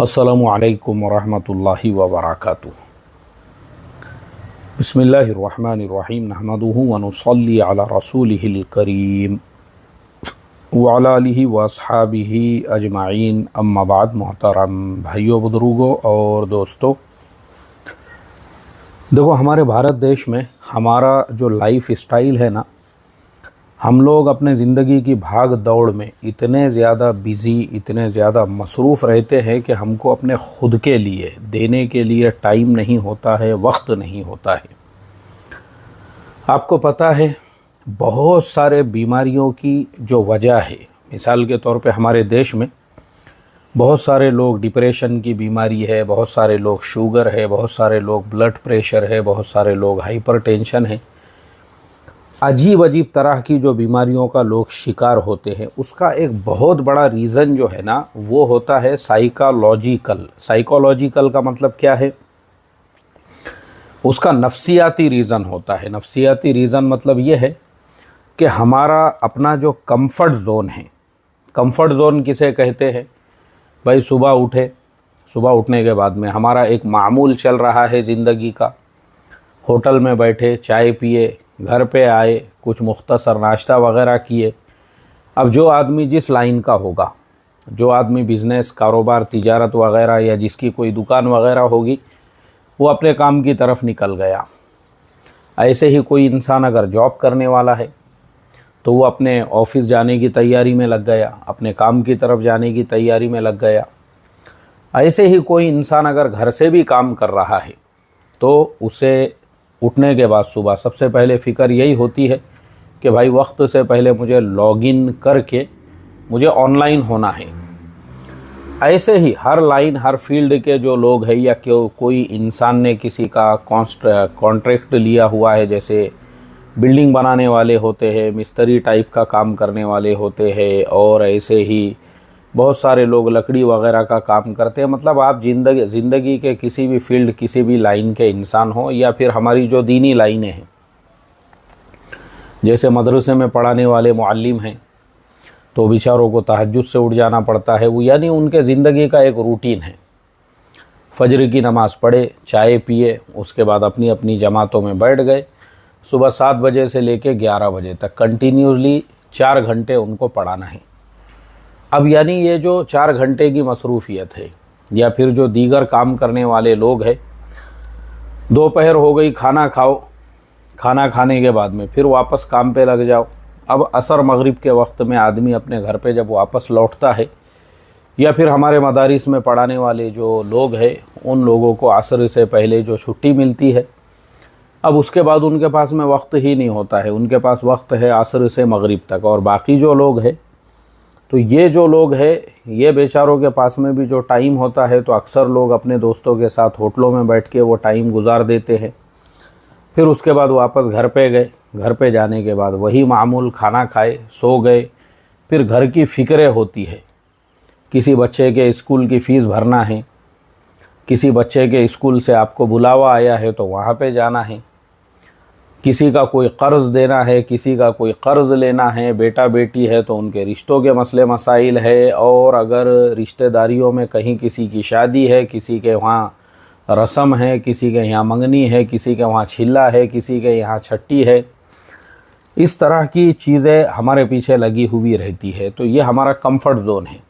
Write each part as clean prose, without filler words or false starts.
अस्सलामु अलैकुम वरहमतुल्लाहि वबरकातुहू। बिस्मिल्लाहिर्रहमानिर्रहीम नहमदुहु व नुसल्ली अला रसूलिहिल करीम व अला आलिहि व अस्हाबिहि अजमाइन अम्मा बाद। मोहतरम भाइयों, बुजुर्गों और दोस्तों, देखो, हमारे भारत देश में हमारा जो लाइफ स्टाइल है ना, हम लोग अपने ज़िंदगी की भाग दौड़ में इतने ज़्यादा बिज़ी, इतने ज़्यादा मसरूफ़ रहते हैं कि हमको अपने ख़ुद के लिए देने के लिए टाइम नहीं होता है, वक्त नहीं होता है। आपको पता है, बहुत सारे बीमारियों की जो वजह है, मिसाल के तौर पे हमारे देश में बहुत सारे लोग डिप्रेशन की बीमारी है, बहुत सारे लोग शुगर है, बहुत सारे लोग ब्लड प्रेशर है, बहुत सारे लोग हाइपरटेंशन है। अजीब अजीब तरह की जो बीमारियों का लोग शिकार होते हैं, उसका एक बहुत बड़ा रीज़न जो है ना, वो होता है साइकोलॉजिकल। साइकोलॉजिकल का मतलब क्या है? उसका नफ्सियाती रीज़न होता है। नफ्सियाती रीज़न मतलब ये है कि हमारा अपना जो कंफर्ट ज़ोन है, कंफर्ट ज़ोन किसे कहते हैं भाई? सुबह उठे, सुबह उठने के बाद में हमारा एक मामूल चल रहा है ज़िंदगी का, होटल में बैठे, चाय पिए, घर पे आए, कुछ मुख्तसर नाश्ता वगैरह किए। अब जो आदमी जिस लाइन का होगा, जो आदमी बिज़नेस, कारोबार, तिजारत वगैरह या जिसकी कोई दुकान वगैरह होगी, वो अपने काम की तरफ निकल गया। ऐसे ही कोई इंसान अगर जॉब करने वाला है तो वो अपने ऑफिस जाने की तैयारी में लग गया, अपने काम की तरफ जाने की तैयारी में लग गया। ऐसे ही कोई इंसान अगर घर से भी काम कर रहा है तो उसे उठने के बाद सुबह सबसे पहले फ़िक्र यही होती है कि भाई वक्त से पहले मुझे लॉगिन करके मुझे ऑनलाइन होना है। ऐसे ही हर लाइन, हर फील्ड के जो लोग हैं, या कोई इंसान ने किसी का कॉन्ट्रैक्ट लिया हुआ है, जैसे बिल्डिंग बनाने वाले होते हैं, मिस्त्री टाइप का काम करने वाले होते हैं, और ऐसे ही बहुत सारे लोग लकड़ी वगैरह का काम करते हैं। मतलब आप ज़िंदगी के किसी भी फील्ड, किसी भी लाइन के इंसान हो, या फिर हमारी जो दीनी लाइनें हैं, जैसे मदरसे में पढ़ाने वाले मुअल्लिम हैं, तो बेचारों को तहज्जुद से उठ जाना पड़ता है। वो यानी उनके ज़िंदगी का एक रूटीन है। फजर की नमाज़ पढ़े, चाय पिए, उसके बाद अपनी अपनी जमातों में बैठ गए। सुबह 7 बजे से लेकर 11 बजे तक कंटिन्यूसली 4 घंटे उनको पढ़ाना है। अब यानी ये जो 4 घंटे की मसरूफ़ियत है, या फिर जो दीगर काम करने वाले लोग हैं, दोपहर हो गई, खाना खाओ, खाना खाने के बाद में फिर वापस काम पे लग जाओ। अब असर मगरिब के वक्त में आदमी अपने घर पे जब वापस लौटता है, या फिर हमारे मदारिस में पढ़ाने वाले जो लोग हैं, उन लोगों को असर से पहले जो छुट्टी मिलती है, अब उसके बाद उनके पास में वक्त ही नहीं होता है। उनके पास वक्त है असर से मगरिब तक। और बाकी जो लोग हैं, तो ये जो लोग हैं, ये बेचारों के पास में भी जो टाइम होता है, तो अक्सर लोग अपने दोस्तों के साथ होटलों में बैठ के वो टाइम गुजार देते हैं। फिर उसके बाद वापस घर पे गए, घर पे जाने के बाद वही मामूल, खाना खाए, सो गए। फिर घर की फ़िक्रें होती है, किसी बच्चे के स्कूल की फ़ीस भरना है, किसी बच्चे के स्कूल से आपको बुलावा आया है तो वहाँ पे जाना है, किसी का कोई कर्ज़ देना है, किसी का कोई कर्ज़ लेना है, बेटा बेटी है तो उनके रिश्तों के मसले मसाइल है, और अगर रिश्तेदारियों में कहीं किसी की शादी है, किसी के वहाँ रस्म है, किसी के यहाँ मंगनी है, किसी के वहाँ छिल्ला है, किसी के यहाँ छट्टी है, इस तरह की चीज़ें हमारे पीछे लगी हुई रहती है। तो ये हमारा कंफर्ट ज़ोन है,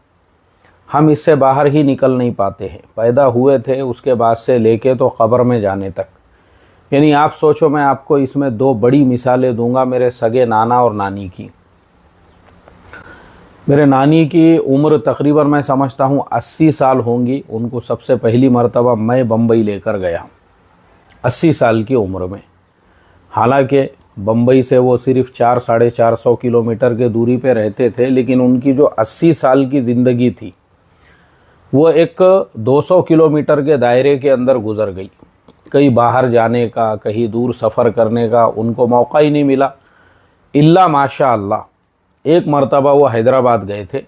हम इससे बाहर ही निकल नहीं पाते हैं। पैदा हुए थे उसके बाद से लेके तो कब्र में जाने तक। यानी आप सोचो, मैं आपको इसमें 2 बड़ी मिसालें दूंगा मेरे सगे नाना और नानी की। मेरे नानी की उम्र तकरीबन मैं समझता हूँ 80 साल होंगी। उनको सबसे पहली मर्तबा मैं बम्बई लेकर गया 80 साल की उम्र में। हालांकि बम्बई से वो सिर्फ 400-450 किलोमीटर के दूरी पे रहते थे, लेकिन उनकी जो 80 साल की ज़िंदगी थी, वो एक 200 किलोमीटर के दायरे के अंदर गुजर गई। कहीं बाहर जाने का, कहीं दूर सफ़र करने का उनको मौका ही नहीं मिला। इल्ला माशा अल्लाह एक मर्तबा वो हैदराबाद गए थे,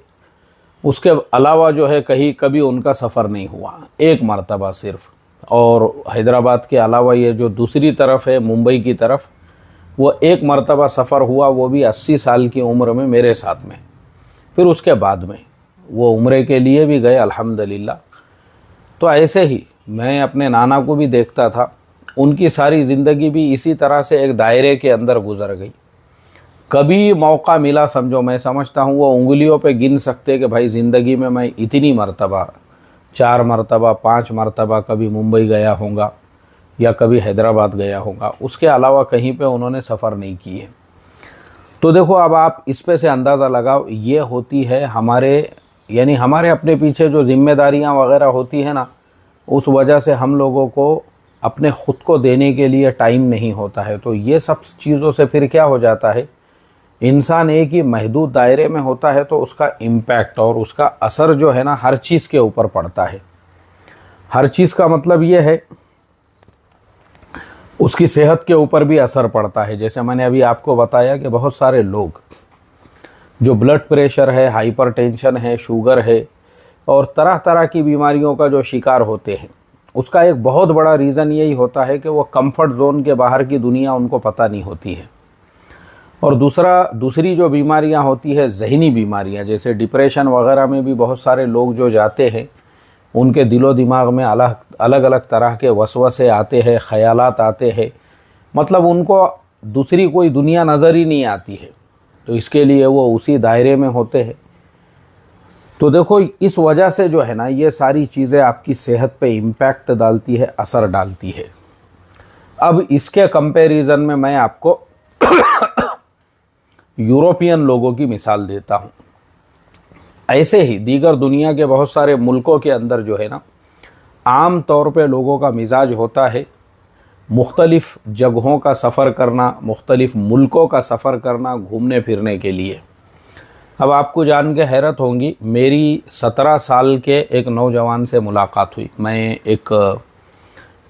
उसके अलावा जो है कहीं कभी उनका सफ़र नहीं हुआ, एक मर्तबा सिर्फ। और हैदराबाद के अलावा ये जो दूसरी तरफ है, मुंबई की तरफ, वो एक मर्तबा सफ़र हुआ, वो भी 80 साल की उम्र में मेरे साथ में। फिर उसके बाद में वो उम्रे के लिए भी गए अल्हम्दुलिल्लाह। तो ऐसे ही मैं अपने नाना को भी देखता था, उनकी सारी ज़िंदगी भी इसी तरह से एक दायरे के अंदर गुजर गई। कभी मौका मिला, समझो मैं समझता हूँ वो उंगलियों पे गिन सकते कि भाई ज़िंदगी में मैं इतनी मर्तबा, 4 मरतबा 5 मरतबा कभी मुंबई गया होऊंगा या कभी हैदराबाद गया होगा, उसके अलावा कहीं पे उन्होंने सफ़र नहीं की है। तो देखो अब आप इस पे से अंदाज़ा लगाओ, ये होती है हमारे, यानी हमारे अपने पीछे जो जिम्मेदारियां वगैरह होती है ना, उस वजह से हम लोगों को अपने ख़ुद को देने के लिए टाइम नहीं होता है। तो ये सब चीज़ों से फिर क्या हो जाता है, इंसान एक ही महदूद दायरे में होता है तो उसका इम्पैक्ट और उसका असर जो है ना हर चीज़ के ऊपर पड़ता है। हर चीज़ का मतलब ये है उसकी सेहत के ऊपर भी असर पड़ता है। जैसे मैंने अभी आपको बताया कि बहुत सारे लोग जो ब्लड प्रेशर है, हाइपरटेंशन है, शुगर है और तरह तरह की बीमारियों का जो शिकार होते हैं, उसका एक बहुत बड़ा रीज़न यही होता है कि वो कंफर्ट जोन के बाहर की दुनिया उनको पता नहीं होती है। और दूसरी जो बीमारियां होती है, जहनी बीमारियां, जैसे डिप्रेशन वगैरह में भी बहुत सारे लोग जो जाते हैं, उनके दिलो दिमाग में अलग अलग तरह के वसवसे आते हैं, ख़यालात आते हैं, मतलब उनको दूसरी कोई दुनिया नज़र ही नहीं आती है। तो इसके लिए वो उसी दायरे में होते हैं। तो देखो इस वजह से जो है ना ये सारी चीज़ें आपकी सेहत पे इम्पैक्ट डालती है, असर डालती है। अब इसके कंपैरिजन में मैं आपको यूरोपियन लोगों की मिसाल देता हूँ। ऐसे ही दीगर दुनिया के बहुत सारे मुल्कों के अंदर जो है ना, आम तौर पे लोगों का मिजाज होता है मुख्तलिफ़ जगहों का सफ़र करना, मुख्तलिफ़ मुल्कों का सफ़र करना घूमने फिरने के लिए। अब आपको जान के हैरत होंगी, मेरी 17 साल के एक नौजवान से मुलाकात हुई। मैं एक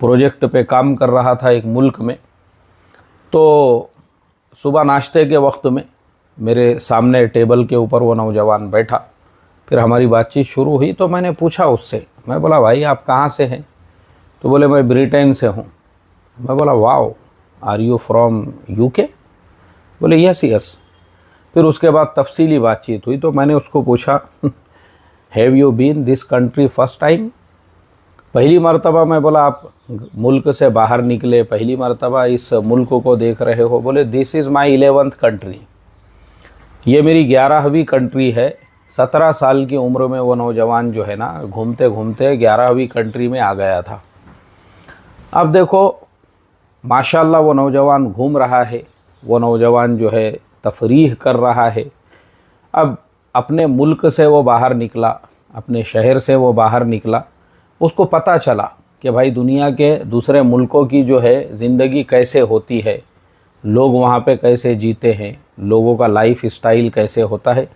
प्रोजेक्ट पे काम कर रहा था एक मुल्क में। तो सुबह नाश्ते के वक्त में मेरे सामने टेबल के ऊपर वो नौजवान बैठा। फिर हमारी बातचीत शुरू हुई तो मैंने पूछा उससे, मैं बोला भाई आप कहाँ से हैं? तो बोले मैं ब्रिटेन से हूँ। मैं बोला wow, are you from UK? बोले यस यस। फिर उसके बाद तफसीली बातचीत हुई तो मैंने उसको पूछा have you been this country first time? पहली मरतबा? मैं बोला आप मुल्क से बाहर निकले, पहली मरतबा इस मुल्क को देख रहे हो? बोले this is my 11th country, ये मेरी 11वीं कंट्री है। 17 साल की उम्र में वो नौजवान जो है ना घूमते घूमते 11वीं कंट्री में आ गया था। अब देखो माशाल्लाह वो नौजवान घूम रहा है, वो नौजवान जो है तफरीह कर रहा है। अब अपने मुल्क से वो बाहर निकला, अपने शहर से वो बाहर निकला, उसको पता चला कि भाई दुनिया के दूसरे मुल्कों की जो है ज़िंदगी कैसे होती है, लोग वहाँ पे कैसे जीते हैं, लोगों का लाइफ स्टाइल कैसे होता है।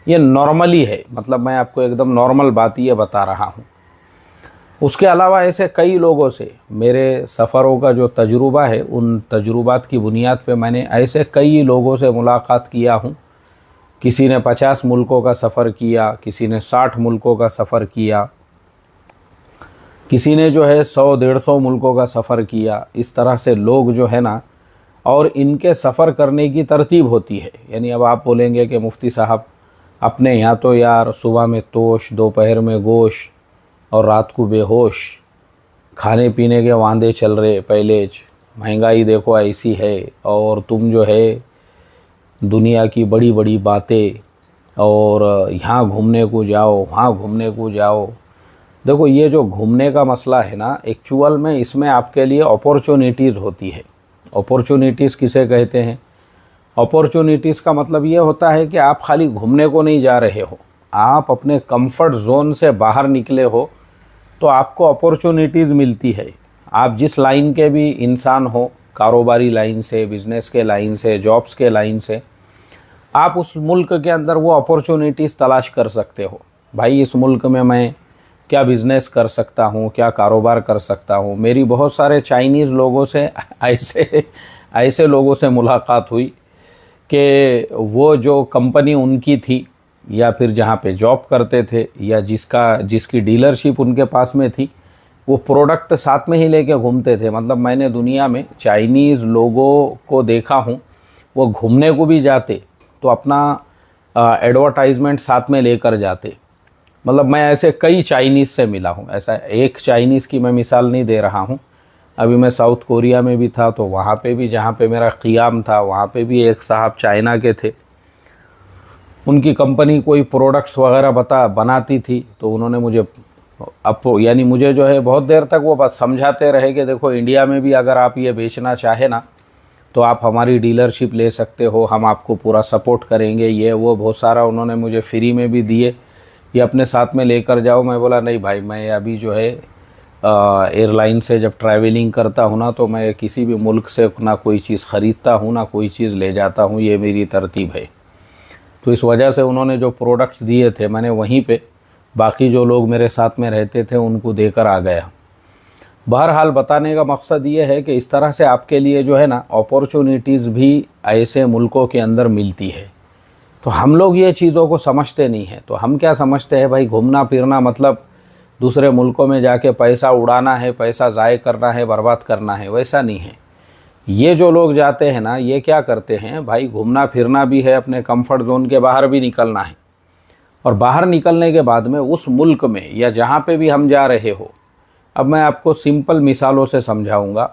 ये नॉर्मली है, मतलब मैं आपको एकदम नॉर्मल बात ये बता रहा हूँ। उसके अलावा ऐसे कई लोगों से मेरे सफ़रों का जो तजुर्बा है, उन तजुर्बात की बुनियाद पे मैंने ऐसे कई लोगों से मुलाकात किया हूँ। किसी ने 50 मुल्कों का सफ़र किया, किसी ने 60 मुल्कों का सफ़र किया, किसी ने जो है 100-150 मुल्कों का सफ़र किया। इस तरह से लोग जो है ना, और इनके सफ़र करने की तरतीब होती है। यानी अब आप बोलेंगे कि मुफ्ती साहब अपने यहाँ तो यार सुबह में तोश, दोपहर में गोश और रात को बेहोश, खाने पीने के वांदे चल रहे, पहले महंगाई देखो ऐसी है, और तुम जो है दुनिया की बड़ी बड़ी बातें, और यहाँ घूमने को जाओ, वहाँ घूमने को जाओ। देखो ये जो घूमने का मसला है ना, एक्चुअल में इसमें आपके लिए अपॉर्चुनिटीज़ होती है। अपॉर्चुनिटीज़ किसे कहते हैं? अपॉर्चुनिटीज़ का मतलब ये होता है कि आप खाली घूमने को नहीं जा रहे हो, आप अपने कंफर्ट जोन से बाहर निकले हो तो आपको अपॉर्चुनिटीज़ मिलती है। आप जिस लाइन के भी इंसान हो, कारोबारी लाइन से, बिज़नेस के लाइन से, जॉब्स के लाइन से, आप उस मुल्क के अंदर वो अपॉर्चुनिटीज़ तलाश कर सकते हो। भाई इस मुल्क में मैं क्या बिज़नेस कर सकता हूँ, क्या कारोबार कर सकता हूँ। मेरी बहुत सारे चाइनीज़ लोगों से ऐसे लोगों से मुलाकात हुई कि वो जो कंपनी उनकी थी, या फिर जहाँ पे जॉब करते थे, या जिसकी डीलरशिप उनके पास में थी, वो प्रोडक्ट साथ में ही लेके घूमते थे। मतलब मैंने दुनिया में चाइनीज़ लोगों को देखा हूँ, वो घूमने को भी जाते तो अपना एडवर्टाइजमेंट साथ में लेकर जाते। मतलब मैं ऐसे कई चाइनीज़ से मिला हूँ, ऐसा एक चाइनीज़ की मैं मिसाल नहीं दे रहा हूँ। अभी मैं साउथ कोरिया में भी था तो वहाँ पे भी, जहाँ पे मेरा क़ियाम था, वहाँ पे भी एक साहब चाइना के थे। उनकी कंपनी कोई प्रोडक्ट्स वगैरह बनाती थी, तो उन्होंने मुझे यानी मुझे जो है बहुत देर तक वो बात समझाते रहे कि देखो इंडिया में भी अगर आप ये बेचना चाहे ना तो आप हमारी डीलरशिप ले सकते हो, हम आपको पूरा सपोर्ट करेंगे, ये वो बहुत सारा उन्होंने मुझे फ्री में भी दिए, ये अपने साथ में लेकर जाओ। मैं बोला नहीं भाई, मैं अभी जो है एयरलाइन से जब ट्रैवलिंग करता हूँ ना, तो मैं किसी भी मुल्क से ना कोई चीज़ ख़रीदता हूँ ना कोई चीज़ ले जाता हूँ, ये मेरी तरतीब है। तो इस वजह से उन्होंने जो प्रोडक्ट्स दिए थे मैंने वहीं पे बाकी जो लोग मेरे साथ में रहते थे उनको देकर आ गया। बहरहाल बताने का मकसद ये है कि इस तरह से आपके लिए जो है ना अपॉर्चुनिटीज़ भी ऐसे मुल्कों के अंदर मिलती है। तो हम लोग ये चीज़ों को समझते नहीं हैं। तो हम क्या समझते हैं भाई, घूमना फिरना मतलब दूसरे मुल्कों में जाके पैसा उड़ाना है, पैसा ज़ाय करना है, बर्बाद करना है, वैसा नहीं है। ये जो लोग जाते हैं ना, ये क्या करते हैं भाई, घूमना फिरना भी है, अपने कंफर्ट जोन के बाहर भी निकलना है, और बाहर निकलने के बाद में उस मुल्क में या जहाँ पे भी हम जा रहे हो, अब मैं आपको सिंपल मिसालों से समझाऊंगा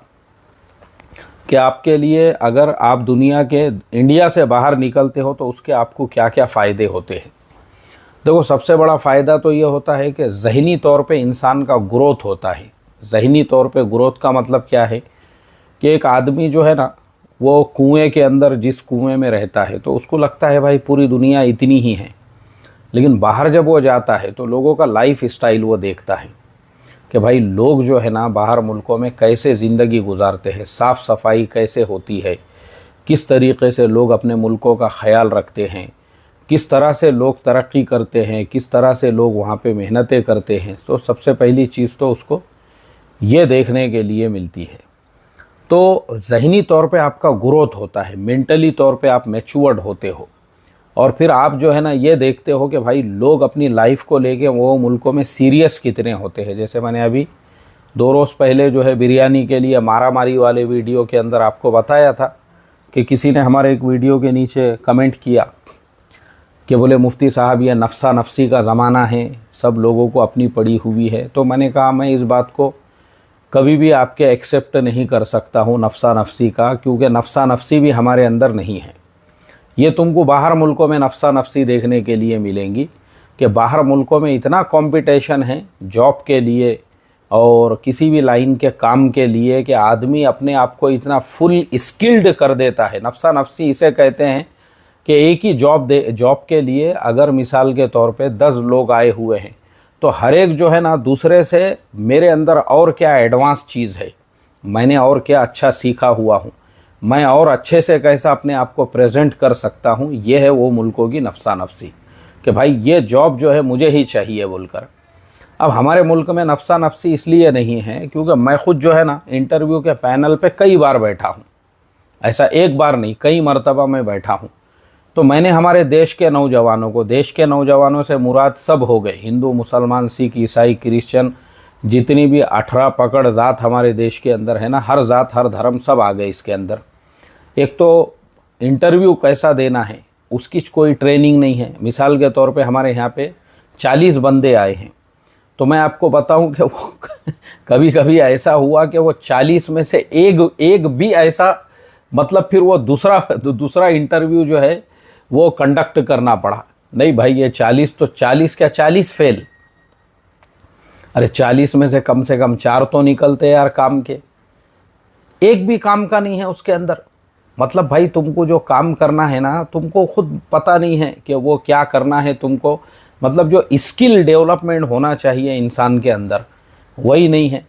कि आपके लिए अगर आप दुनिया के इंडिया से बाहर निकलते हो तो उसके आपको क्या क्या फ़ायदे होते हैं। देखो सबसे बड़ा फ़ायदा तो ये होता है कि ज़हनी तौर पे इंसान का ग्रोथ होता है। ज़हनी तौर पे ग्रोथ का मतलब क्या है कि एक आदमी जो है ना, वो कुएं के अंदर जिस कुएं में रहता है तो उसको लगता है भाई पूरी दुनिया इतनी ही है, लेकिन बाहर जब वो जाता है तो लोगों का लाइफ स्टाइल वो देखता है कि भाई लोग जो है ना बाहर मुल्कों में कैसे ज़िंदगी गुजारते हैं, साफ़ सफाई कैसे होती है, किस तरीक़े से लोग अपने मुल्कों का ख्याल रखते हैं, किस तरह से लोग तरक्की करते हैं, किस तरह से लोग वहाँ पे मेहनतें करते हैं। तो सबसे पहली चीज़ तो उसको ये देखने के लिए मिलती है। तो ज़हनी तौर पे आपका ग्रोथ होता है, मेंटली तौर पे आप मैच्योर्ड होते हो, और फिर आप जो है ना ये देखते हो कि भाई लोग अपनी लाइफ को लेके वो मुल्कों में सीरियस कितने होते हैं। जैसे मैंने अभी 2 रोज़ पहले जो है बिरयानी के लिए मारामारी वाले वीडियो के अंदर आपको बताया था कि किसी ने हमारे एक वीडियो के नीचे कमेंट किया कि बोले मुफ्ती साहब ये नफ्सा नफसी का ज़माना है, सब लोगों को अपनी पड़ी हुई है। तो मैंने कहा मैं इस बात को कभी भी आपके एक्सेप्ट नहीं कर सकता हूँ नफ्सा नफसी का, क्योंकि नफ्सा नफसी भी हमारे अंदर नहीं है। ये तुमको बाहर मुल्कों में नफ्सा नफसी देखने के लिए मिलेंगी कि बाहर मुल्कों में इतना कंपटीशन है जॉब के लिए और किसी भी लाइन के काम के लिए कि आदमी अपने आप को इतना फुल स्किल्ड कर देता है। नफ्सा नफसी इसे कहते हैं कि एक ही जॉब के लिए अगर मिसाल के तौर पे 10 लोग आए हुए हैं तो हर एक जो है ना दूसरे से मेरे अंदर और क्या एडवांस चीज़ है, मैंने और क्या अच्छा सीखा हुआ हूँ, मैं और अच्छे से कैसा अपने आप को प्रेजेंट कर सकता हूँ, ये है वो मुल्कों की नफ्सा नफसी कि भाई ये जॉब जो है मुझे ही चाहिए बोलकर। अब हमारे मुल्क में नफ्सा नफसी इसलिए नहीं है क्योंकि मैं ख़ुद जो है ना इंटरव्यू के पैनल पे कई बार बैठा हूँ, ऐसा एक बार नहीं कई मरतबा मैं बैठा हूँ। तो मैंने हमारे देश के नौजवानों को, देश के नौजवानों से मुराद सब हो गए, हिंदू मुसलमान सिख ईसाई क्रिश्चियन, जितनी भी 18 पकड़ ज़ात हमारे देश के अंदर है ना, हर ज़ात हर धर्म सब आ गए इसके अंदर। एक तो इंटरव्यू कैसा देना है उसकी कोई ट्रेनिंग नहीं है। मिसाल के तौर पे हमारे यहाँ पे 40 बंदे आए हैं, तो मैं आपको बताऊं कि वो कभी कभी ऐसा हुआ कि वो 40 में से एक भी ऐसा, मतलब फिर वो दूसरा इंटरव्यू जो है वो कंडक्ट करना पड़ा। नहीं भाई ये 40 तो 40 क्या 40 फेल, अरे 40 में से कम 4 तो निकलते यार काम के, एक भी काम का नहीं है उसके अंदर। मतलब भाई तुमको जो काम करना है ना तुमको खुद पता नहीं है कि वो क्या करना है तुमको, मतलब जो स्किल डेवलपमेंट होना चाहिए इंसान के अंदर वही नहीं है,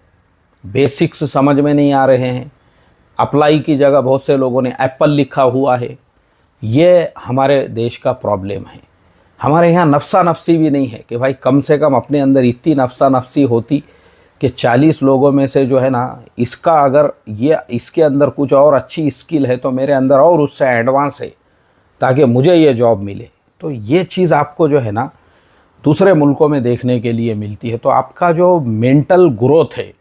बेसिक्स समझ में नहीं आ रहे हैं। अप्लाई की जगह बहुत से लोगों ने एप्पल लिखा हुआ है, ये हमारे देश का प्रॉब्लम है। हमारे यहाँ नफ्सा नफसी भी नहीं है कि भाई कम से कम अपने अंदर इतनी नफ्सा नफसी होती कि 40 लोगों में से जो है ना इसका अगर ये इसके अंदर कुछ और अच्छी स्किल है तो मेरे अंदर और उससे एडवांस है ताकि मुझे ये जॉब मिले। तो ये चीज़ आपको जो है ना दूसरे मुल्कों में देखने के लिए मिलती है। तो आपका जो मेंटल ग्रोथ है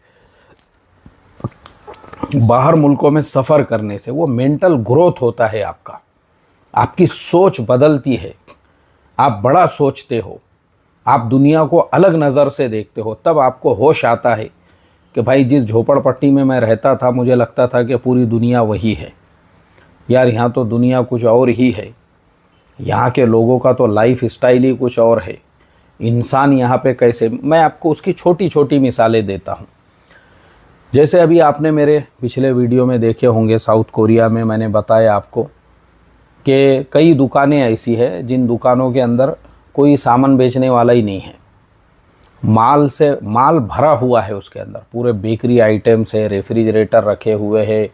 बाहर मुल्कों में सफ़र करने से, वो मेंटल ग्रोथ होता है आपका, आपकी सोच बदलती है, आप बड़ा सोचते हो, आप दुनिया को अलग नज़र से देखते हो, तब आपको होश आता है कि भाई जिस झोपड़पट्टी में मैं रहता था मुझे लगता था कि पूरी दुनिया वही है। यार यहाँ तो दुनिया कुछ और ही है, यहाँ के लोगों का तो लाइफ स्टाइल ही कुछ और है। इंसान यहाँ पे कैसे, मैं आपको उसकी छोटी छोटी मिसालें देता हूँ। जैसे अभी आपने मेरे पिछले वीडियो में देखे होंगे, साउथ कोरिया में मैंने बताया आपको कि कई दुकानें ऐसी है जिन दुकानों के अंदर कोई सामान बेचने वाला ही नहीं है, माल से माल भरा हुआ है, उसके अंदर पूरे बेकरी आइटम्स है, रेफ्रिजरेटर रखे हुए हैं,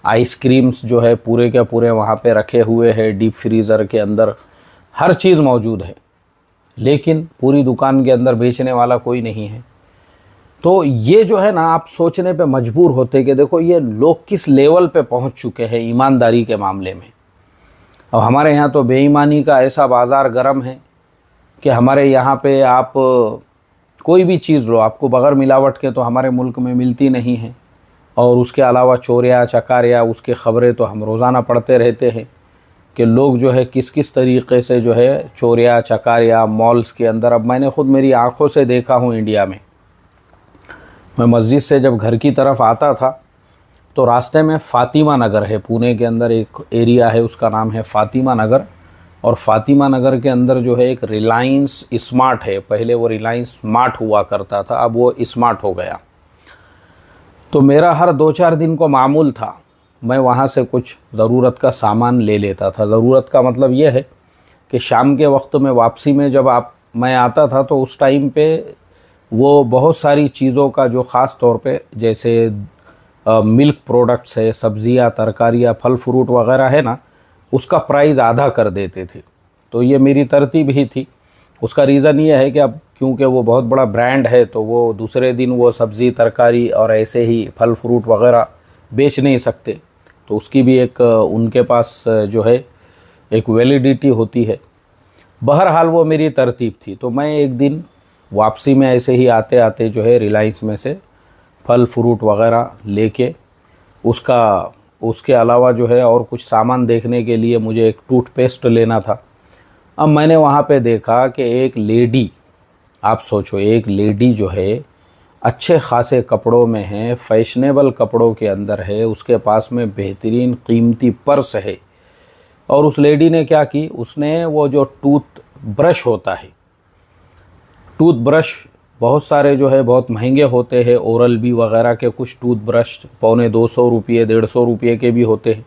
आइसक्रीम्स जो है पूरे के पूरे वहाँ पे रखे हुए हैं, डीप फ्रीज़र के अंदर हर चीज़ मौजूद है, लेकिन पूरी दुकान के अंदर बेचने वाला कोई नहीं है। तो ये जो है ना, आप सोचने पे मजबूर होते कि देखो ये लोग किस लेवल पे पहुंच चुके हैं ईमानदारी के मामले में। और हमारे यहाँ तो बेईमानी का ऐसा बाज़ार गर्म है कि हमारे यहाँ पे आप कोई भी चीज़ लो, आपको बगैर मिलावट के तो हमारे मुल्क में मिलती नहीं है। और उसके अलावा चोरिया चकारिया उसके ख़बरें तो हम रोज़ाना पढ़ते रहते हैं कि लोग जो है किस किस तरीक़े से जो है चोरिया चकारिया मॉल्स के अंदर। अब मैंने ख़ुद मेरी आँखों से देखा हूँ इंडिया में। मैं मस्जिद से जब घर की तरफ आता था तो रास्ते में फ़ातिमा नगर है, पुणे के अंदर एक एरिया है, उसका नाम है फ़ातिमा नगर। और फ़ातिमा नगर के अंदर जो है एक रिलायंस स्मार्ट है, पहले वो रिलायंस स्मार्ट हुआ करता था, अब वो स्मार्ट हो गया। तो मेरा हर 2-4 दिन को मामूल था, मैं वहाँ से कुछ ज़रूरत का सामान ले लेता था। ज़रूरत का मतलब ये है कि शाम के वक्त में वापसी में जब मैं आता था तो उस टाइम पे वो बहुत सारी चीज़ों का जो ख़ास तौर पे जैसे मिल्क प्रोडक्ट्स है, सब्ज़ियाँ तरकारियाँ फल फ्रूट वग़ैरह है ना, उसका प्राइस आधा कर देते थे। तो ये मेरी तरतीब ही थी। उसका रीज़न ये है कि अब क्योंकि वो बहुत बड़ा ब्रांड है तो वो दूसरे दिन वो सब्ज़ी तरकारी और ऐसे ही फल फ्रूट वग़ैरह बेच नहीं सकते, तो उसकी भी एक उनके पास जो है एक वैलिडिटी होती है। बहरहाल वो मेरी तरतीब थी। तो मैं एक दिन वापसी में ऐसे ही आते आते जो है रिलायंस में से फल फ्रूट वग़ैरह लेके उसके अलावा जो है और कुछ सामान देखने के लिए मुझे एक टूथपेस्ट लेना था। अब मैंने वहाँ पे देखा कि एक लेडी, आप सोचो एक लेडी जो है अच्छे खासे कपड़ों में है, फैशनेबल कपड़ों के अंदर है, उसके पास में बेहतरीन कीमती पर्स है। और उस लेडी ने क्या की, उसने वो जो टूथ ब्रश होता है, टूथ ब्रश बहुत सारे जो है बहुत महंगे होते हैं, ओरल बी वगैरह के कुछ टूथ ब्रश 250 रुपये 150 रुपये के भी होते हैं।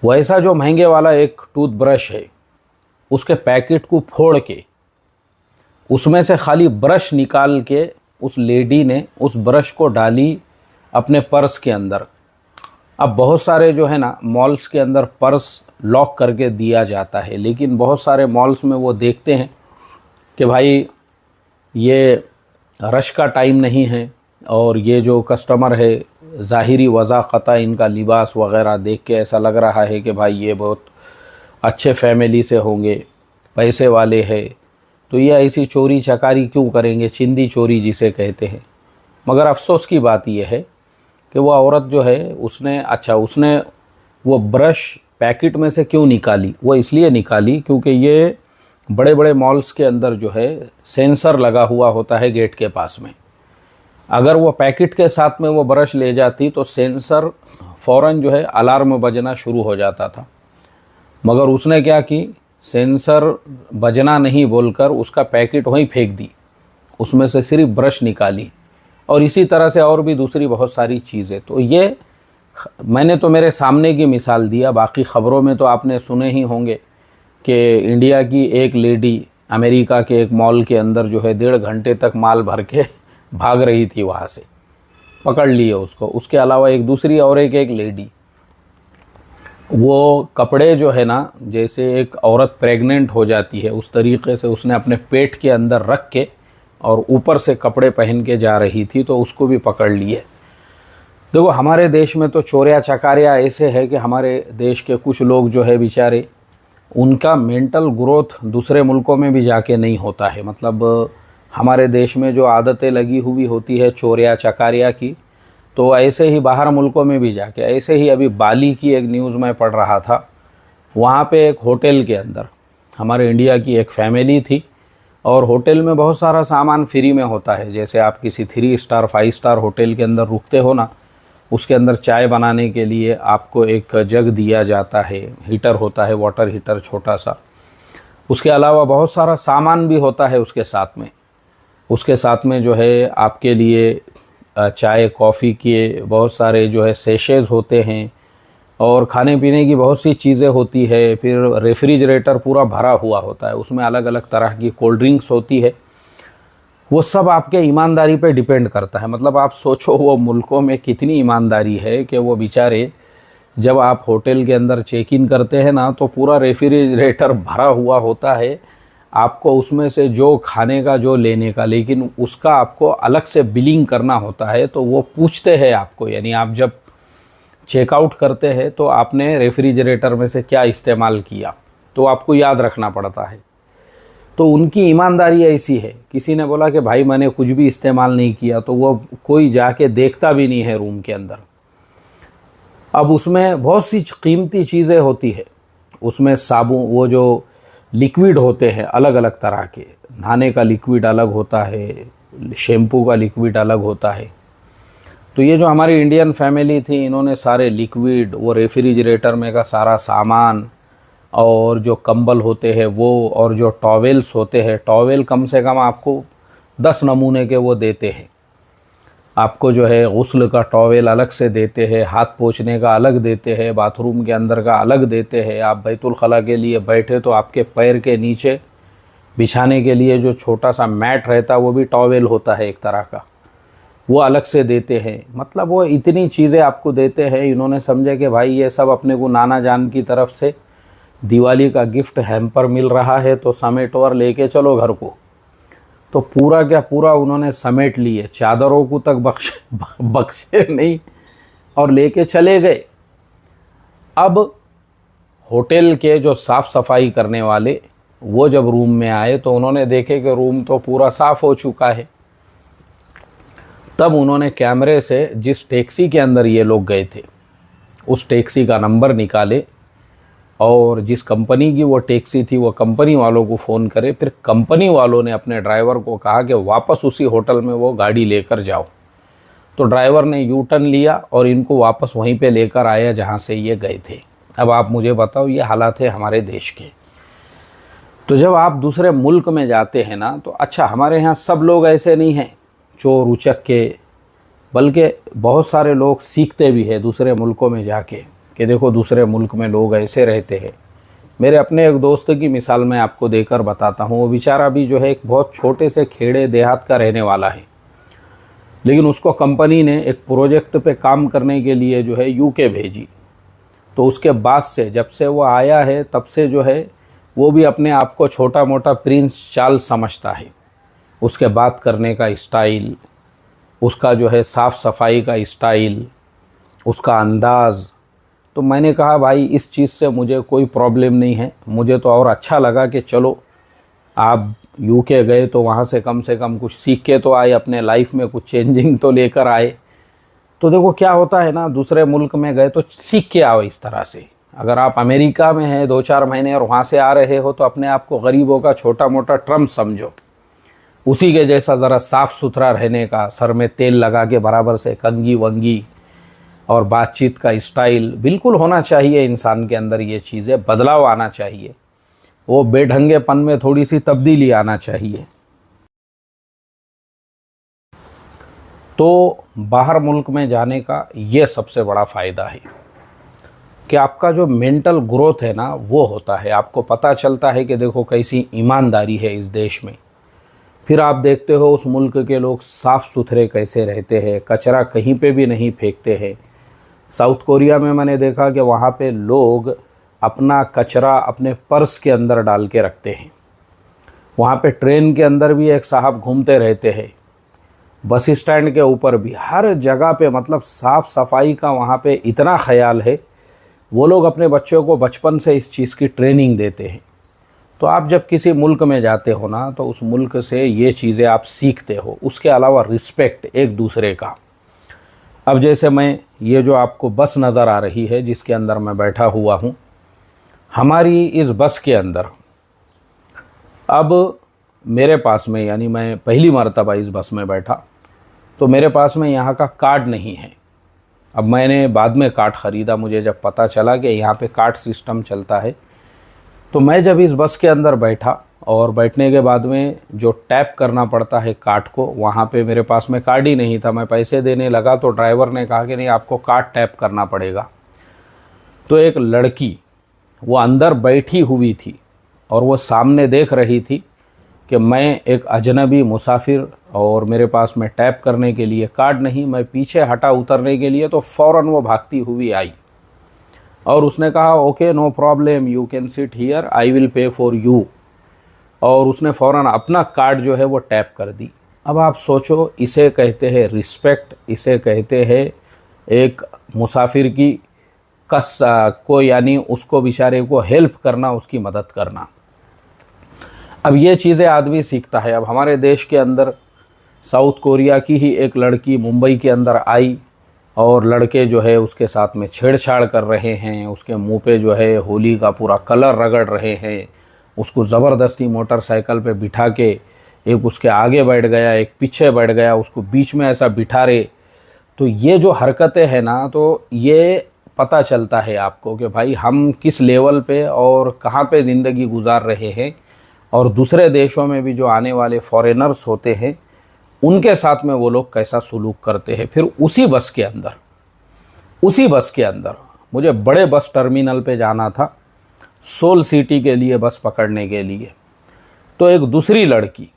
वैसा जो महंगे वाला एक टूथ ब्रश है, उसके पैकेट को फोड़ के उसमें से खाली ब्रश निकाल के उस लेडी ने उस ब्रश को डाली अपने पर्स के अंदर। अब बहुत सारे जो है ना मॉल्स के अंदर पर्स लॉक करके दिया जाता है, लेकिन बहुत सारे मॉल्स में वो देखते हैं कि भाई ये रश का टाइम नहीं है और ये जो कस्टमर है ज़ाहिरी वज़ाक़ता इनका लिबास वग़ैरह देख के ऐसा लग रहा है कि भाई ये बहुत अच्छे फैमिली से होंगे, पैसे वाले हैं, तो ये ऐसी चोरी चकारी क्यों करेंगे, चिंदी चोरी जिसे कहते हैं। मगर अफ़सोस की बात यह है कि वो औरत जो है उसने वो ब्रश पैकेट में से क्यों निकाली, वो इसलिए निकाली क्योंकि ये बड़े बड़े मॉल्स के अंदर जो है सेंसर लगा हुआ होता है गेट के पास में। अगर वो पैकेट के साथ में वो ब्रश ले जाती तो सेंसर फ़ौरन जो है अलार्म बजना शुरू हो जाता था। मगर उसने क्या की, सेंसर बजना नहीं बोलकर उसका पैकेट वहीं फेंक दी, उसमें से सिर्फ ब्रश निकाली। और इसी तरह से और भी दूसरी बहुत सारी चीज़ें। तो ये मैंने तो मेरे सामने की मिसाल दिया, बाकी ख़बरों में तो आपने सुने ही होंगे कि इंडिया की एक लेडी अमेरिका के एक मॉल के अंदर जो है 1.5 घंटे तक माल भर के भाग रही थी, वहाँ से पकड़ लिए उसको। उसके अलावा एक दूसरी और एक लेडी, वो कपड़े जो है ना, जैसे एक औरत प्रेग्नेंट हो जाती है उस तरीक़े से उसने अपने पेट के अंदर रख के और ऊपर से कपड़े पहन के जा रही थी, तो उसको भी पकड़ लिए। देखो हमारे देश में तो चोरिया चकारिया ऐसे है कि हमारे देश के कुछ लोग जो है बेचारे, उनका मेंटल ग्रोथ दूसरे मुल्कों में भी जाके नहीं होता है। मतलब हमारे देश में जो आदतें लगी हुई होती है चोरिया चकारिया की, तो ऐसे ही बाहर मुल्कों में भी जाके, ऐसे ही अभी बाली की एक न्यूज़ मैं पढ़ रहा था, वहाँ पे एक होटल के अंदर हमारे इंडिया की एक फैमिली थी, और होटल में बहुत सारा सामान फ्री में होता है। जैसे आप किसी 3 स्टार 5 स्टार होटल के अंदर रुकते हो ना, उसके अंदर चाय बनाने के लिए आपको एक जग दिया जाता है, हीटर होता है, वाटर हीटर छोटा सा। उसके अलावा बहुत सारा सामान भी होता है उसके साथ में। उसके साथ में जो है आपके लिए चाय कॉफ़ी के बहुत सारे जो है सेशेज़ होते हैं, और खाने पीने की बहुत सी चीज़ें होती है। फिर रेफ्रिजरेटर पूरा भरा हुआ होता है, उसमें अलग अलग तरह की कोल्ड ड्रिंक्स होती है। वो सब आपके ईमानदारी पे डिपेंड करता है। मतलब आप सोचो वो मुल्कों में कितनी ईमानदारी है कि वो बेचारे जब आप होटल के अंदर चेक इन करते हैं ना, तो पूरा रेफ्रिजरेटर भरा हुआ होता है, आपको उसमें से जो खाने का जो लेने का, लेकिन उसका आपको अलग से बिलिंग करना होता है। तो वो पूछते हैं आपको, यानी आप जब चेकआउट करते हैं तो आपने रेफ्रिजरेटर में से क्या इस्तेमाल किया, तो आपको याद रखना पड़ता है। तो उनकी ईमानदारी ऐसी है। किसी ने बोला कि भाई मैंने कुछ भी इस्तेमाल नहीं किया, तो वो कोई जाके देखता भी नहीं है रूम के अंदर। अब उसमें बहुत सी कीमती चीज़ें होती है। उसमें साबुन, वो जो लिक्विड होते हैं अलग अलग तरह के, नहाने का लिक्विड अलग होता है, शैम्पू का लिक्विड अलग होता है। तो ये जो हमारी इंडियन फैमिली थी, इन्होंने सारे लिक्विड, वो रेफ्रिजरेटर में का सारा सामान, और जो कंबल होते हैं वो, और जो टॉवेल्स होते हैं, टॉवेल कम से कम आपको 10 नमूने के वो देते हैं। आपको जो है गुस्ल का टॉवेल अलग से देते हैं, हाथ पोंछने का अलग देते हैं, बाथरूम के अंदर का अलग देते हैं। आप बैतुल खला के लिए बैठे तो आपके पैर के नीचे बिछाने के लिए जो छोटा सा मैट रहता है, वो भी टॉवेल होता है एक तरह का, वो अलग से देते हैं। मतलब वो इतनी चीज़ें आपको देते हैं। इन्होंने समझा कि भाई ये सब अपने को नाना जान की तरफ से दिवाली का गिफ्ट हैम्पर मिल रहा है, तो समेटो और लेके चलो घर को। तो पूरा क्या पूरा उन्होंने समेट लिए, चादरों को तक बख्शे नहीं, और लेके चले गए। अब होटल के जो साफ़ सफाई करने वाले, वो जब रूम में आए तो उन्होंने देखे कि रूम तो पूरा साफ़ हो चुका है। तब उन्होंने कैमरे से जिस टैक्सी के अंदर ये लोग गए थे, उस टैक्सी का नंबर निकाले, और जिस कंपनी की वो टैक्सी थी वो कंपनी वालों को फ़ोन करे। फिर कंपनी वालों ने अपने ड्राइवर को कहा कि वापस उसी होटल में वो गाड़ी लेकर जाओ। तो ड्राइवर ने यू टर्न लिया और इनको वापस वहीं पे लेकर आया जहाँ से ये गए थे। अब आप मुझे बताओ, ये हालात है हमारे देश के। तो जब आप दूसरे मुल्क में जाते हैं ना, तो अच्छा हमारे यहाँ सब लोग ऐसे नहीं हैं चोर उचक के, बल्कि बहुत सारे लोग सीखते भी हैं दूसरे मुल्कों में जाके कि देखो दूसरे मुल्क में लोग ऐसे रहते हैं। मेरे अपने एक दोस्त की मिसाल मैं आपको देकर बताता हूँ। वो बेचारा भी जो है एक बहुत छोटे से खेड़े देहात का रहने वाला है, लेकिन उसको कंपनी ने एक प्रोजेक्ट पे काम करने के लिए जो है यूके भेजी। तो उसके बाद से जब से वो आया है, तब से जो है वो भी अपने आप को छोटा मोटा प्रिंस चार्ल्स समझता है। उसके बात करने का स्टाइल, उसका जो है साफ़ सफाई का स्टाइल, उसका अंदाज़। तो मैंने कहा भाई इस चीज़ से मुझे कोई प्रॉब्लम नहीं है। मुझे तो और अच्छा लगा कि चलो आप यूके गए तो वहाँ से कम कुछ सीख के तो आए, अपने लाइफ में कुछ चेंजिंग तो लेकर आए। तो देखो क्या होता है ना, दूसरे मुल्क में गए तो सीख के आओ इस तरह से। अगर आप अमेरिका में हैं 2-4 महीने और वहाँ से आ रहे हो, तो अपने आप को गरीबों का छोटा मोटा ट्रम्प समझो। उसी के जैसा ज़रा साफ़ सुथरा रहने का, सर में तेल लगा के बराबर से कंघी वंगी, और बातचीत का स्टाइल बिल्कुल होना चाहिए इंसान के अंदर। ये चीज़ें बदलाव आना चाहिए, वो बेढंगेपन में थोड़ी सी तब्दीली आना चाहिए। तो बाहर मुल्क में जाने का ये सबसे बड़ा फ़ायदा है कि आपका जो मेंटल ग्रोथ है ना, वो होता है। आपको पता चलता है कि देखो कैसी ईमानदारी है इस देश में। फिर आप देखते हो उस मुल्क के लोग साफ़ सुथरे कैसे रहते हैं, कचरा कहीं पे भी नहीं फेंकते हैं। साउथ कोरिया में मैंने देखा कि वहाँ पे लोग अपना कचरा अपने पर्स के अंदर डाल के रखते हैं। वहाँ पे ट्रेन के अंदर भी एक साहब घूमते रहते हैं, बस स्टैंड के ऊपर भी, हर जगह पे। मतलब साफ़ सफाई का वहाँ पे इतना ख्याल है। वो लोग अपने बच्चों को बचपन से इस चीज़ की ट्रेनिंग देते हैं। तो आप जब किसी मुल्क में जाते हो ना, तो उस मुल्क से ये चीज़ें आप सीखते हो। उसके अलावा रिस्पेक्ट एक दूसरे का। अब जैसे मैं ये जो आपको बस नज़र आ रही है जिसके अंदर मैं बैठा हुआ हूँ, हमारी इस बस के अंदर अब मेरे पास में, यानी मैं पहली मर्तबा इस बस में बैठा, तो मेरे पास में यहाँ का कार्ड नहीं है। अब मैंने बाद में कार्ड ख़रीदा, मुझे जब पता चला कि यहाँ पे कार्ड सिस्टम चलता है। तो मैं जब इस बस के अंदर बैठा और बैठने के बाद में जो टैप करना पड़ता है कार्ड को, वहाँ पे मेरे पास में कार्ड ही नहीं था। मैं पैसे देने लगा तो ड्राइवर ने कहा कि नहीं, आपको कार्ड टैप करना पड़ेगा। तो एक लड़की वो अंदर बैठी हुई थी और वो सामने देख रही थी कि मैं एक अजनबी मुसाफिर और मेरे पास में टैप करने के लिए कार्ड नहीं। मैं पीछे हटा उतरने के लिए तो फ़ौरन वो भागती हुई आई और उसने कहा okay no problem, you can sit here, I will pay for you. और उसने फ़ौरन अपना कार्ड जो है वो टैप कर दी। अब आप सोचो, इसे कहते हैं रिस्पेक्ट, इसे कहते हैं एक मुसाफिर की को, यानी उसको बेचारे को हेल्प करना, उसकी मदद करना। अब ये चीज़ें आदमी सीखता है। अब हमारे देश के अंदर साउथ कोरिया की ही एक लड़की मुंबई के अंदर आई और लड़के जो है उसके साथ में छेड़छाड़ कर रहे हैं, उसके मुंह पे जो है होली का पूरा कलर रगड़ रहे हैं, उसको ज़बरदस्ती मोटरसाइकिल पे बिठा के एक उसके आगे बैठ गया, एक पीछे बैठ गया, उसको बीच में ऐसा बिठा रहे। तो ये जो हरकतें हैं ना, तो ये पता चलता है आपको कि भाई हम किस लेवल पे और कहाँ पे ज़िंदगी गुजार रहे हैं। और दूसरे देशों में भी जो आने वाले फॉरेनर्स होते हैं उनके साथ में वो लोग कैसा सलूक करते हैं। फिर उसी बस के अंदर मुझे बड़े बस टर्मिनल पे जाना था, सोल सिटी के लिए बस पकड़ने के लिए। तो एक दूसरी लड़की,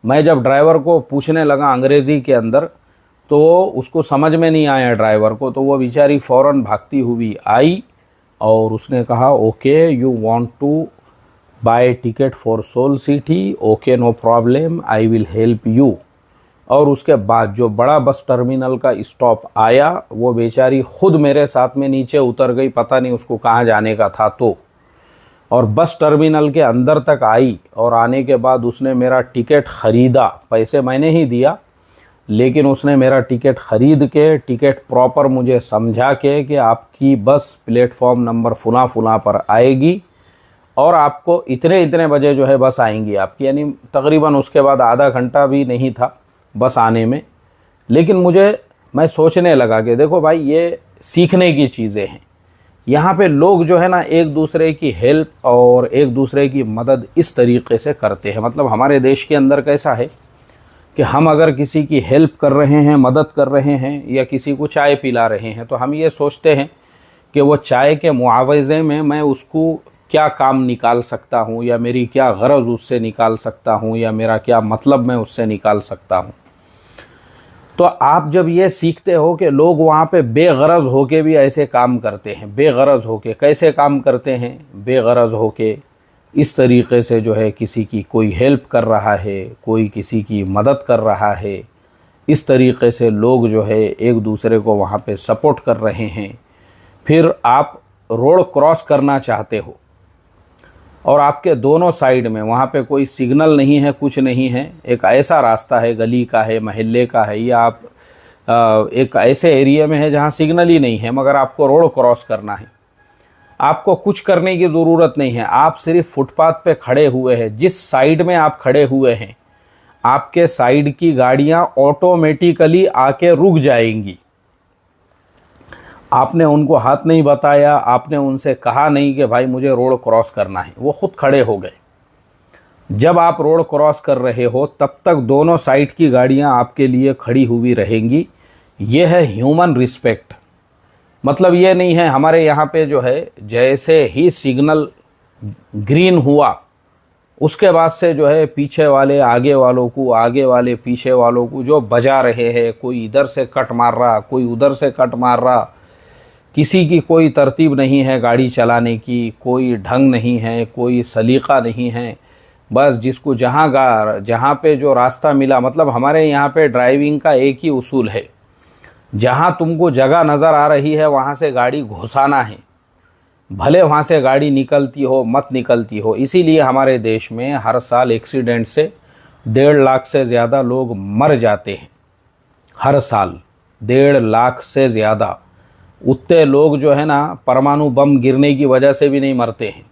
मैं जब ड्राइवर को पूछने लगा अंग्रेज़ी के अंदर तो उसको समझ में नहीं आया ड्राइवर को, तो वो बेचारी फ़ौरन भागती हुई आई और उसने कहा okay you want to buy ticket for Seoul city, okay no problem, I will help you. और उसके बाद जो बड़ा बस टर्मिनल का स्टॉप आया, वो बेचारी खुद मेरे साथ में नीचे उतर गई, पता नहीं उसको कहाँ जाने का था। तो और बस टर्मिनल के अंदर तक आई और आने के बाद उसने मेरा टिकट ख़रीदा। पैसे मैंने ही दिया, लेकिन उसने मेरा टिकट ख़रीद के, टिकट प्रॉपर मुझे समझा के कि आपकी बस प्लेटफॉर्म नंबर फुला फुला पर आएगी और आपको इतने इतने बजे जो है बस आएंगी आपकी। यानी तकरीबन उसके बाद आधा घंटा भी नहीं था बस आने में। लेकिन मैं सोचने लगा कि देखो भाई, ये सीखने की चीज़ें हैं। यहाँ पे लोग जो है ना एक दूसरे की हेल्प और एक दूसरे की मदद इस तरीक़े से करते हैं। मतलब हमारे देश के अंदर कैसा है कि हम अगर किसी की हेल्प कर रहे हैं, मदद कर रहे हैं या किसी को चाय पिला रहे हैं, तो हम ये सोचते हैं कि वो चाय के मुआवज़े में मैं उसको क्या काम निकाल सकता हूँ या मेरी क्या गरज उससे निकाल सकता हूँ या मेरा क्या मतलब मैं उससे निकाल सकता हूँ। तो आप जब ये सीखते हो कि लोग वहाँ पे बेगरज होके भी ऐसे काम करते हैं, बेगरज होके कैसे काम करते हैं, बेगरज होके इस तरीक़े से जो है किसी की कोई हेल्प कर रहा है, कोई किसी की मदद कर रहा है, इस तरीक़े से लोग जो है एक दूसरे को वहाँ पे सपोर्ट कर रहे हैं। फिर आप रोड क्रॉस करना चाहते हो और आपके दोनों साइड में वहाँ पे कोई सिग्नल नहीं है, कुछ नहीं है, एक ऐसा रास्ता है, गली का है, महल्ले का है, या आप एक ऐसे एरिया में है जहाँ सिग्नल ही नहीं है, मगर आपको रोड क्रॉस करना है। आपको कुछ करने की ज़रूरत नहीं है, आप सिर्फ फुटपाथ पे खड़े हुए हैं। जिस साइड में आप खड़े हुए हैं आपके साइड की गाड़ियाँ ऑटोमेटिकली आके रुक जाएंगी। आपने उनको हाथ नहीं बताया, आपने उनसे कहा नहीं कि भाई मुझे रोड क्रॉस करना है, वो खुद खड़े हो गए। जब आप रोड क्रॉस कर रहे हो तब तक दोनों साइड की गाड़ियां आपके लिए खड़ी हुई रहेंगी। ये है ह्यूमन रिस्पेक्ट। मतलब ये नहीं है हमारे यहाँ पे जो है जैसे ही सिग्नल ग्रीन हुआ उसके बाद से जो है पीछे वाले आगे वालों को, आगे वाले पीछे वालों को जो बजा रहे हैं, कोई इधर से कट मार रहा, कोई उधर से कट मार रहा, किसी की कोई तरतीब नहीं है गाड़ी चलाने की, कोई ढंग नहीं है, कोई सलीका नहीं है। बस जिसको जहाँ पे जो रास्ता मिला, मतलब हमारे यहाँ पे ड्राइविंग का एक ही उसूल है, जहाँ तुमको जगह नज़र आ रही है वहाँ से गाड़ी घुसाना है, भले वहाँ से गाड़ी निकलती हो मत निकलती हो। इसीलिए हमारे देश में हर साल एक्सीडेंट से 1.5 लाख से ज़्यादा लोग मर जाते हैं। हर साल 1.5 लाख से ज़्यादा। उतने लोग जो है ना परमाणु बम गिरने की वजह से भी नहीं मरते हैं,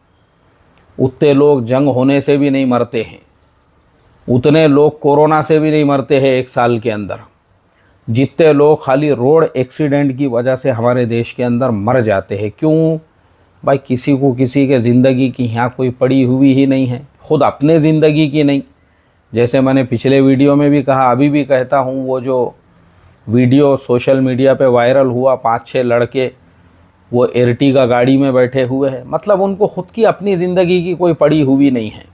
उतने लोग जंग होने से भी नहीं मरते हैं। उतने लोग कोरोना से भी नहीं मरते हैं एक साल के अंदर, जितने लोग खाली रोड एक्सीडेंट की वजह से हमारे देश के अंदर मर जाते हैं। क्यों भाई? किसी को किसी के ज़िंदगी की यहाँ कोई पड़ी हुई ही नहीं है, खुद अपने ज़िंदगी की नहीं। जैसे मैंने पिछले वीडियो में भी कहा, अभी भी कहता हूँ, वो जो वीडियो सोशल मीडिया पे वायरल हुआ, 5-6 लड़के वो एर्टिगा गाड़ी में बैठे हुए हैं, मतलब उनको खुद की अपनी ज़िंदगी की कोई पड़ी हुई नहीं है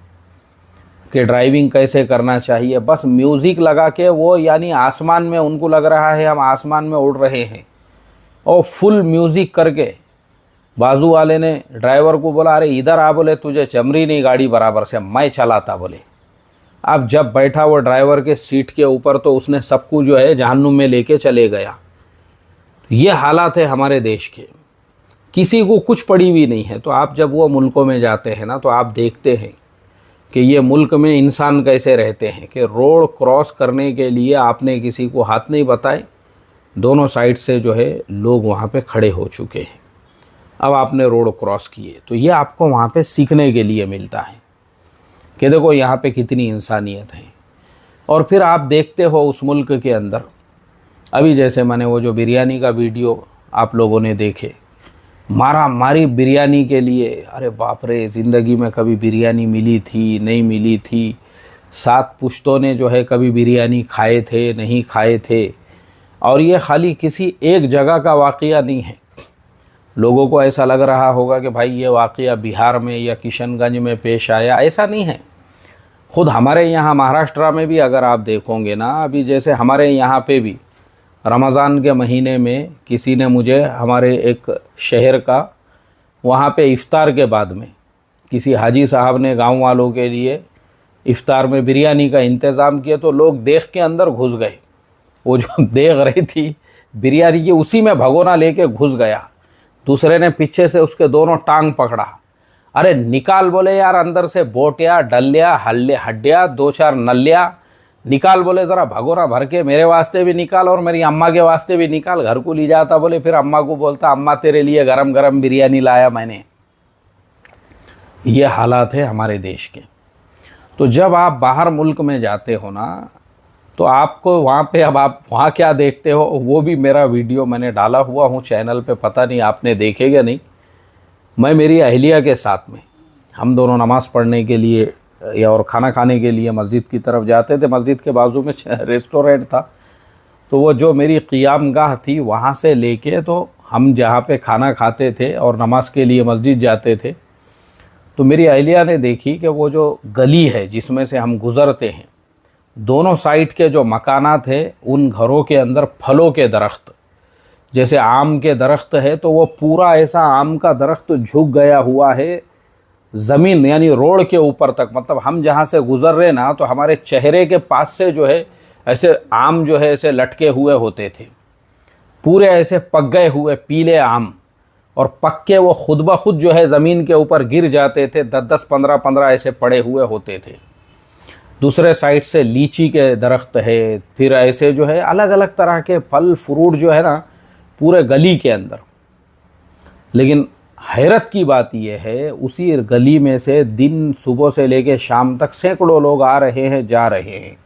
कि ड्राइविंग कैसे करना चाहिए। बस म्यूज़िक लगा के वो, यानी आसमान में उनको लग रहा है हम आसमान में उड़ रहे हैं, और फुल म्यूज़िक करके बाजू वाले ने ड्राइवर को बोला, अरे इधर आ, बोले तुझे चमरी नहीं गाड़ी बराबर से, मैं चलाता बोले। अब जब बैठा वो ड्राइवर के सीट के ऊपर तो उसने सबको जो है जहन्नुम में लेके चले गया। ये हालात है हमारे देश के, किसी को कुछ पड़ी हुई नहीं है। तो आप जब वो मुल्कों में जाते हैं ना, तो आप देखते हैं कि ये मुल्क में इंसान कैसे रहते हैं कि रोड क्रॉस करने के लिए आपने किसी को हाथ नहीं बताए, दोनों साइड से जो है लोग वहाँ पे खड़े हो चुके हैं। अब आपने रोड क्रॉस किए, तो ये आपको वहाँ पे सीखने के लिए मिलता है कि देखो यहाँ पे कितनी इंसानियत है। और फिर आप देखते हो उस मुल्क के अंदर, अभी जैसे मैंने वो जो बिरयानी का वीडियो आप लोगों ने देखे, मारा मारी बिरयानी के लिए, अरे बाप रे, ज़िंदगी में कभी बिरयानी मिली थी नहीं मिली थी। 7 पुश्तों ने जो है कभी बिरयानी खाए थे नहीं खाए थे। और ये खाली किसी एक जगह का वाक़या नहीं है। लोगों को ऐसा लग रहा होगा कि भाई ये वाक़या बिहार में या किशनगंज में पेश आया, ऐसा नहीं है। खुद हमारे यहाँ महाराष्ट्र में भी अगर आप देखोगे ना, अभी जैसे हमारे यहाँ पे भी रमज़ान के महीने में किसी ने मुझे, हमारे एक शहर का, वहाँ पे इफ़्तार के बाद में किसी हाजी साहब ने गांव वालों के लिए इफ़्तार में बिरयानी का इंतज़ाम किया, तो लोग देख के अंदर घुस गए। वो जो देख रही थी बिरयानी की, उसी में भगोना लेके घुस गया। दूसरे ने पीछे से उसके दोनों टांग पकड़ा, अरे निकाल बोले यार अंदर से बोटिया डलिया हड्डिया 2-4 नलिया निकाल, बोले ज़रा भगोना भर के मेरे वास्ते भी निकाल और मेरी अम्मा के वास्ते भी निकाल, घर को ले जाता। बोले फिर अम्मा को बोलता, अम्मा तेरे लिए गरम गरम बिरयानी लाया मैंने। ये हालात है हमारे देश के। तो जब आप बाहर मुल्क में जाते हो ना, तो आपको वहाँ पे, अब आप वहाँ क्या देखते हो वो भी मेरा वीडियो मैंने डाला हुआ हूँ चैनल पे, पता नहीं आपने देखेगा नहीं। मैं मेरी अहलिया के साथ में, हम दोनों नमाज़ पढ़ने के लिए या और खाना खाने के लिए मस्जिद की तरफ जाते थे। मस्जिद के बाजू में रेस्टोरेंट था, तो वो जो मेरी क़ियाम गाह थी वहाँ से लेके तो हम जहाँ पे खाना खाते थे और नमाज के लिए मस्जिद जाते थे, तो मेरी अहलिया ने देखी कि वो जो गली है जिसमें से हम गुज़रते हैं, दोनों साइड के जो मकानात है, उन घरों के अंदर फलों के दरख्त, जैसे आम के दरख्त है, तो वो पूरा ऐसा आम का दरख्त झुक गया हुआ है ज़मीन, यानी रोड के ऊपर तक। मतलब हम जहाँ से गुज़र रहे ना, तो हमारे चेहरे के पास से जो है ऐसे आम जो है ऐसे लटके हुए होते थे, पूरे ऐसे पक गए हुए पीले आम, और पक के वो खुद ब खुद जो है ज़मीन के ऊपर गिर जाते थे। 10-10, 15-15 ऐसे पड़े हुए होते थे। दूसरे साइड से लीची के दरख्त है, फिर ऐसे जो है अलग अलग तरह के फल फ्रूट जो है ना पूरे गली के अंदर। लेकिन हैरत की बात यह है, उसी गली में से दिन सुबह से लेकर शाम तक सैकड़ों लोग आ रहे हैं जा रहे हैं।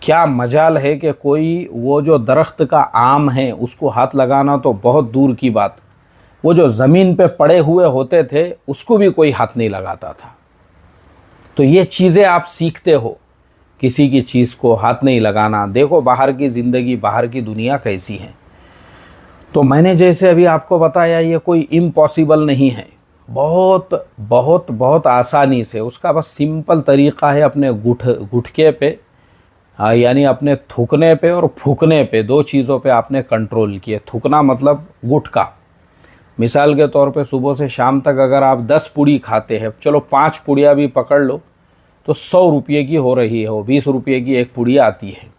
क्या मजाल है कि कोई वो जो दरख्त का आम है उसको हाथ लगाना तो बहुत दूर की बात, वो जो ज़मीन पे पड़े हुए होते थे उसको भी कोई हाथ नहीं लगाता था। तो ये चीज़ें आप सीखते हो, किसी की चीज़ को हाथ नहीं लगाना। देखो बाहर की ज़िंदगी, बाहर की दुनिया कैसी है। तो मैंने जैसे अभी आपको बताया, ये कोई इम्पॉसिबल नहीं है, बहुत बहुत बहुत आसानी से। उसका बस सिंपल तरीक़ा है, अपने गुटके पे, यानी अपने थूकने पे और फूकने पे, 2 चीज़ों पे आपने कंट्रोल किए। थूकना मतलब गुटका, मिसाल के तौर पे सुबह से शाम तक अगर आप 10 पुड़ी खाते हैं, चलो 5 पुड़िया भी पकड़ लो, तो 100 रुपये की हो रही है, वो 20 रुपये की एक पुड़िया आती है।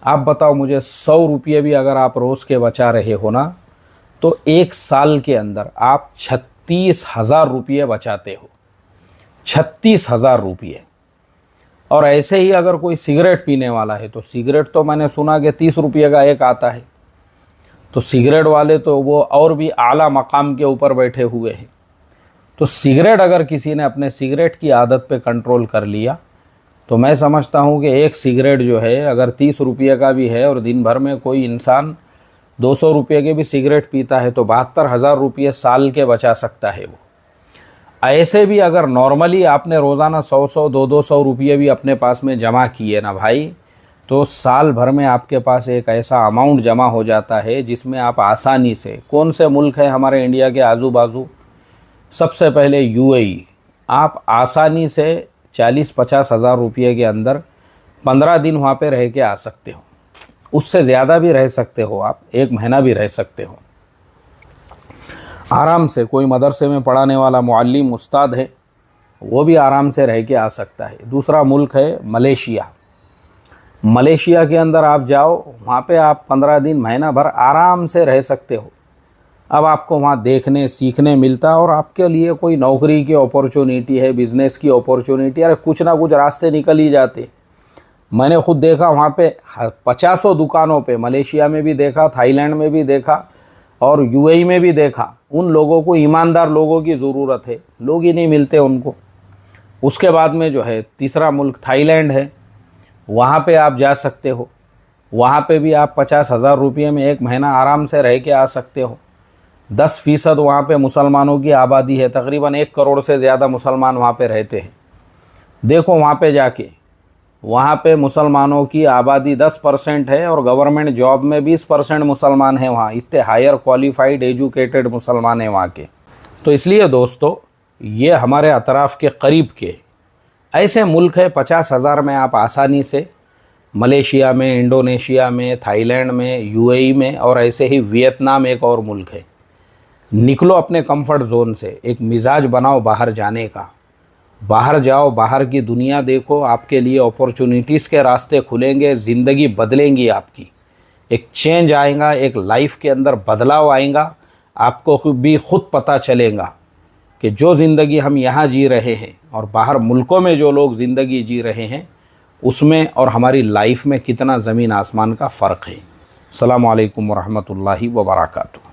आप बताओ मुझे, 100 रुपये भी अगर आप रोज़ के बचा रहे हो ना, तो 1 साल के अंदर आप 36,000 रुपये बचाते हो। 36,000 रुपये। और ऐसे ही अगर कोई सिगरेट पीने वाला है, तो सिगरेट तो मैंने सुना कि 30 रुपये का एक आता है, तो सिगरेट वाले तो वो और भी आला मकाम के ऊपर बैठे हुए हैं। तो सिगरेट अगर किसी ने अपने सिगरेट की आदत पे कंट्रोल कर लिया, तो मैं समझता हूँ कि एक सिगरेट जो है अगर 30 रुपये का भी है और दिन भर में कोई इंसान 200 रुपये के भी सिगरेट पीता है तो 72,000 रुपये साल के बचा सकता है वो। ऐसे भी अगर नॉर्मली आपने रोज़ाना 100 200 रुपये भी अपने पास में जमा किए ना भाई, तो साल भर में आपके पास एक ऐसा अमाउंट जमा हो जाता है जिसमें आप आसानी से, कौन से मुल्क है हमारे इंडिया के आजू बाजू, सबसे पहले यूएई, आप आसानी से 40-50 हज़ार रुपये के अंदर 15 दिन वहाँ पे रह के आ सकते हो। उससे ज़्यादा भी रह सकते हो आप, 1 महीना भी रह सकते हो आराम से। कोई मदरसे में पढ़ाने वाला मुअल्लिम उस्ताद है, वो भी आराम से रह के आ सकता है। दूसरा मुल्क है मलेशिया। मलेशिया के अंदर आप जाओ, वहाँ पे आप 15 दिन महीना भर आराम से रह सकते हो। अब आपको वहाँ देखने सीखने मिलता है और आपके लिए कोई नौकरी की अपॉर्चुनिटी है, बिज़नेस की अपॉर्चुनिटी, अरे कुछ ना कुछ रास्ते निकल ही जाते। मैंने खुद देखा वहाँ पे 50 दुकानों पे, मलेशिया में भी देखा, थाईलैंड में भी देखा और यूएई में भी देखा, उन लोगों को, ईमानदार लोगों की ज़रूरत है, लोग ही नहीं मिलते उनको। उसके बाद में जो है तीसरा मुल्क थाईलैंड है, वहाँ पे आप जा सकते हो। वहाँ पे भी आप 50,000 रुपये में 1 महीना आराम से रह के आ सकते हो। 10% वहाँ पे मुसलमानों की आबादी है, तकरीबन 1 करोड़ से ज़्यादा मुसलमान वहाँ पे रहते हैं। देखो वहाँ पे जाके, वहाँ पे मुसलमानों की आबादी 10% है और गवर्नमेंट जॉब में 20% मुसलमान हैं वहाँ। इतने हायर क्वालिफाइड एजुकेटेड मुसलमान हैं वहाँ के। तो इसलिए दोस्तों, ये हमारे अतराफ़ के करीब के ऐसे मुल्क है, 50,000 में आप आसानी से मलेशिया में, इंडोनेशिया में, थाईलैंड में, यूएई में, और ऐसे ही वियतनाम एक और मुल्क है। निकलो अपने कंफर्ट जोन से, एक मिजाज बनाओ बाहर जाने का। बाहर जाओ, बाहर की दुनिया देखो, आपके लिए अपॉर्चुनिटीज़ के रास्ते खुलेंगे, ज़िंदगी बदलेंगी आपकी, एक चेंज आएगा, एक लाइफ के अंदर बदलाव आएगा। आपको भी खुद पता चलेगा कि जो ज़िंदगी हम यहाँ जी रहे हैं और बाहर मुल्कों में जो लोग ज़िंदगी जी रहे हैं, उसमें और हमारी लाइफ में कितना ज़मीन आसमान का फ़र्क है। अस्सलामु अलैकुम वरहमतुल्लाहि वबरकातुहू।